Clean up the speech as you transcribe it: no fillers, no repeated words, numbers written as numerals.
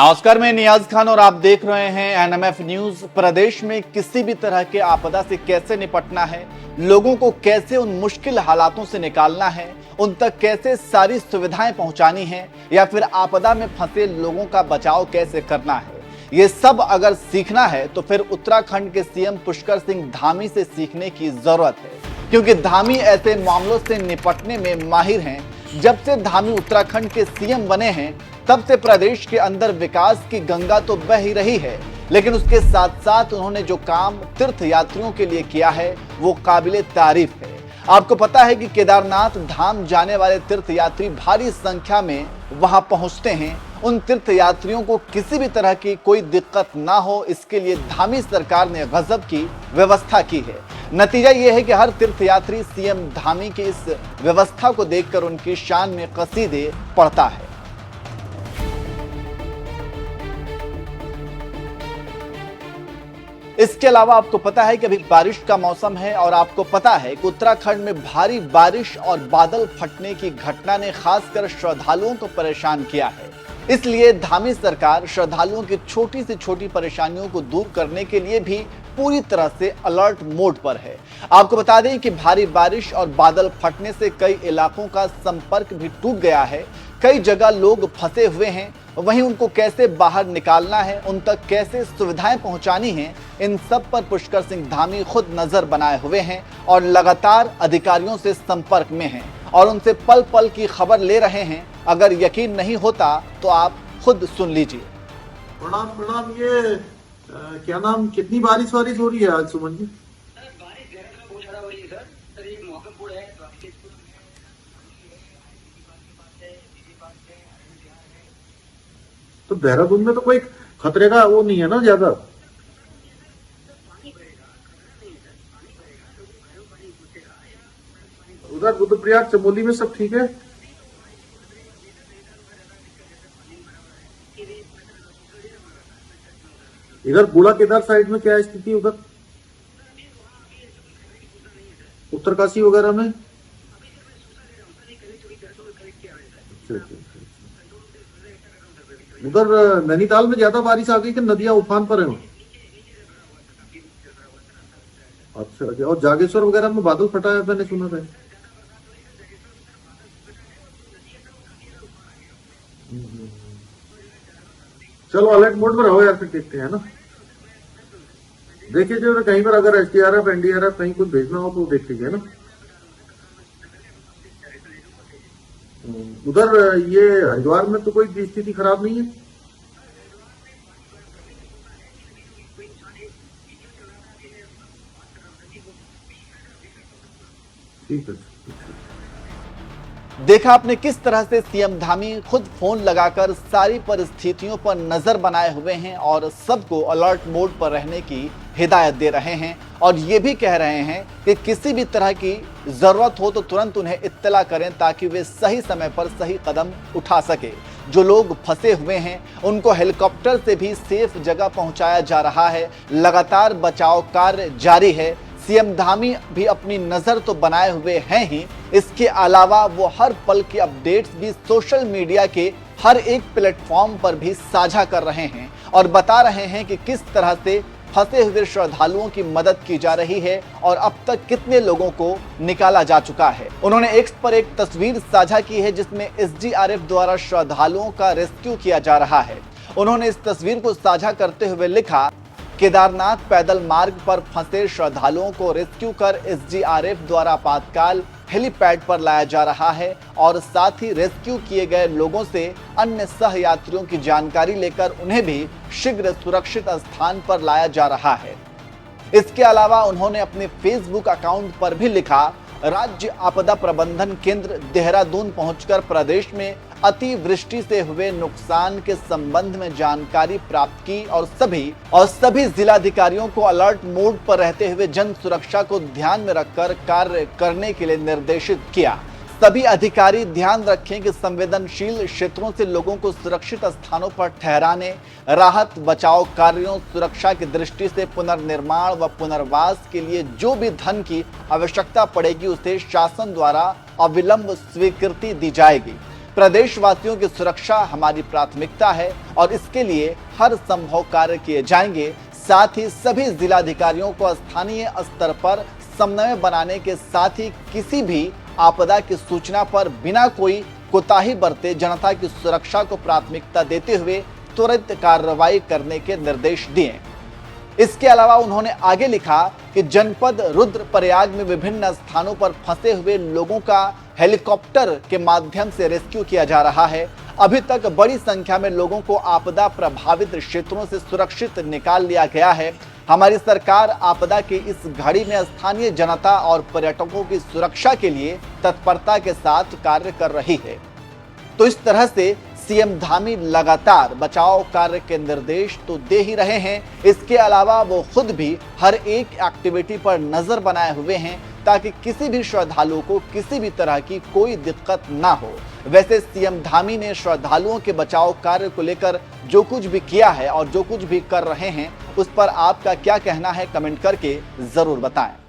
नमस्कार, मैं नियाज खान और आप देख रहे हैं एनएमएफ न्यूज। प्रदेश में किसी भी तरह के आपदा से कैसे निपटना है, लोगों को कैसे उन मुश्किल हालातों से निकालना है, उन तक कैसे सारी सुविधाएं पहुंचानी है, या फिर आपदा में फंसे लोगों का बचाव कैसे करना है, ये सब अगर सीखना है तो फिर उत्तराखंड के सीएम पुष्कर सिंह धामी से सीखने की जरूरत है, क्योंकि धामी ऐसे मामलों से निपटने में माहिर हैं। जब से धामी उत्तराखंड के सीएम बने हैं तब से प्रदेश के अंदर विकास की गंगा तो बह ही रही है, लेकिन उसके साथ साथ उन्होंने जो काम तीर्थ यात्रियों के लिए किया है वो काबिले तारीफ है। आपको पता है कि केदारनाथ धाम जाने वाले तीर्थ यात्री भारी संख्या में वहां पहुंचते हैं। उन तीर्थ यात्रियों को किसी भी तरह की कोई दिक्कत ना हो, इसके लिए धामी सरकार ने गजब की व्यवस्था की है। नतीजा यह है कि हर तीर्थ यात्री सीएम धामी की इस व्यवस्था को देखकर उनकी शान में कसीदे पढ़ता है। इसके अलावा आपको पता है कि अभी बारिश का मौसम है और आपको पता है कि उत्तराखंड में भारी बारिश और बादल फटने की घटना ने खासकर श्रद्धालुओं को परेशान किया है। इसलिए धामी सरकार श्रद्धालुओं की छोटी से छोटी परेशानियों को दूर करने के लिए भी पूरी तरह से अलर्ट मोड पर है। आपको बता दें कि भारी बारिश और बादल फटने से कई इलाकों का संपर्क भी टूट गया है। कई जगह लोग फंसे हुए हैं, वहीं उनको कैसे बाहर निकालना है, उन तक कैसे सुविधाएं पहुंचानी हैं, इन सब पर पुष्कर सिंह धामी खुद नजर बनाए हुए हैं और लगातार अधिकारियों से संपर्क में हैं और उनसे पल पल की खबर ले रहे हैं। अगर यकीन नहीं होता तो आप खुद सुन लीजिए। प्रणाम प्रणाम। ये क्या नाम, कितनी बारिश वारिश हो रही है आज सुमन जी? तो देहरादून में तो कोई खतरे का वो नहीं है ना ज्यादा? उधर रुद्रप्रयाग चमोली में सब ठीक है? इधर बूढ़ा केदार साइड में क्या स्थिति उधर? उत्तरकाशी वगैरह में? उधर नैनीताल में ज्यादा बारिश आ गई कि नदियां उफान पर हैं? अच्छा अच्छा। और जागेश्वर वगैरह में बादल फटा है, मैंने सुना था। चलो अलर्ट मोड में रहो यार, फिर देखते हैं ना। देखिए जो कहीं पर अगर एसडीआरएफ एनडीआरएफ कहीं कुछ भेजना हो तो देख लीजिए ना। उधर ये हरिद्वार में तो कोई स्थिति खराब नहीं है? ठीक है। देखा आपने किस तरह से सीएम धामी खुद फोन लगाकर सारी परिस्थितियों पर नजर बनाए हुए हैं और सबको अलर्ट मोड पर रहने की हिदायत दे रहे हैं और ये भी कह रहे हैं कि किसी भी तरह की जरूरत हो तो तुरंत उन्हें इत्तला करें ताकि वे सही समय पर सही कदम उठा सके। जो लोग फंसे हुए हैं उनको हेलीकॉप्टर से भी सेफ जगह पहुंचाया जा रहा है। लगातार बचाव कार्य जारी है। सीएम धामी भी अपनी नजर तो बनाए हुए हैं ही, इसके अलावा वो हर पल की अपडेट्स भी सोशल मीडिया के हर एक प्लेटफॉर्म पर भी साझा कर रहे हैं और बता रहे हैं कि किस तरह से फंसे हुए श्रद्धालुओं की मदद की जा रही है और अब तक कितने लोगों को निकाला जा चुका है। उन्होंने एक्स पर एक तस्वीर साझा की है जिसमें एसडीआरएफ द्वारा श्रद्धालुओं का रेस्क्यू किया जा रहा है। उन्होंने इस तस्वीर को साझा करते हुए लिखा, केदारनाथ पैदल मार्ग पर फंसे श्रद्धालुओं को रेस्क्यू कर एसडीआरएफ द्वारा आपातकाल हेलीपैड पर लाया जा रहा है और साथ ही रेस्क्यू किए गए लोगों से अन्य सह यात्रियों की जानकारी लेकर उन्हें भी शीघ्र सुरक्षित स्थान पर लाया जा रहा है। इसके अलावा उन्होंने अपने फेसबुक अकाउंट पर भी लिखा, राज्य आपदा प्रबंधन केंद्र देहरादून पहुंचकर प्रदेश में अतिवृष्टि से हुए नुकसान के संबंध में जानकारी प्राप्त की और सभी जिलाधिकारियों को अलर्ट मोड पर रहते हुए जन सुरक्षा को ध्यान में रखकर कार्य करने के लिए निर्देशित किया। सभी अधिकारी ध्यान रखें कि संवेदनशील क्षेत्रों से लोगों को सुरक्षित स्थानों पर ठहराने, राहत बचाव कार्यों, सुरक्षा की दृष्टि से पुनर्निर्माण व पुनर्वास के लिए जो भी धन की आवश्यकता पड़ेगी उसे शासन द्वारा अविलंब स्वीकृति दी जाएगी। प्रदेशवासियों की सुरक्षा हमारी प्राथमिकता है और इसके लिए हर संभव कार्य किए जाएंगे। साथ ही सभी जिलाधिकारियों को स्थानीय स्तर पर समन्वय बनाने के साथ ही किसी भी आपदा की सूचना पर बिना कोई कोताही बरते जनता की सुरक्षा को प्राथमिकता देते हुए त्वरित कार्रवाई करने के निर्देश दिए। इसके अलावा उन्होंने आगे लिखा कि जनपद रुद्रप्रयाग में विभिन्न स्थानों पर फंसे हुए लोगों का हेलीकॉप्टर के माध्यम से रेस्क्यू किया जा रहा है। अभी तक बड़ी संख्या में लोगों को आपदा प्रभावित क्षेत्रों से सुरक्षित निकाल लिया गया है। हमारी सरकार आपदा की इस घड़ी में स्थानीय जनता और पर्यटकों की सुरक्षा के लिए तत्परता के साथ कार्य कर रही है। तो इस तरह से सीएम धामी लगातार बचाव कार्य के निर्देश तो दे ही रहे हैं, इसके अलावा वो खुद भी हर एक एक्टिविटी पर नजर बनाए हुए हैं ताकि किसी भी श्रद्धालु को किसी भी तरह की कोई दिक्कत ना हो। वैसे सीएम धामी ने श्रद्धालुओं के बचाव कार्य को लेकर जो कुछ भी किया है और जो कुछ भी कर रहे हैं उस पर आपका क्या कहना है, कमेंट करके जरूर बताएं।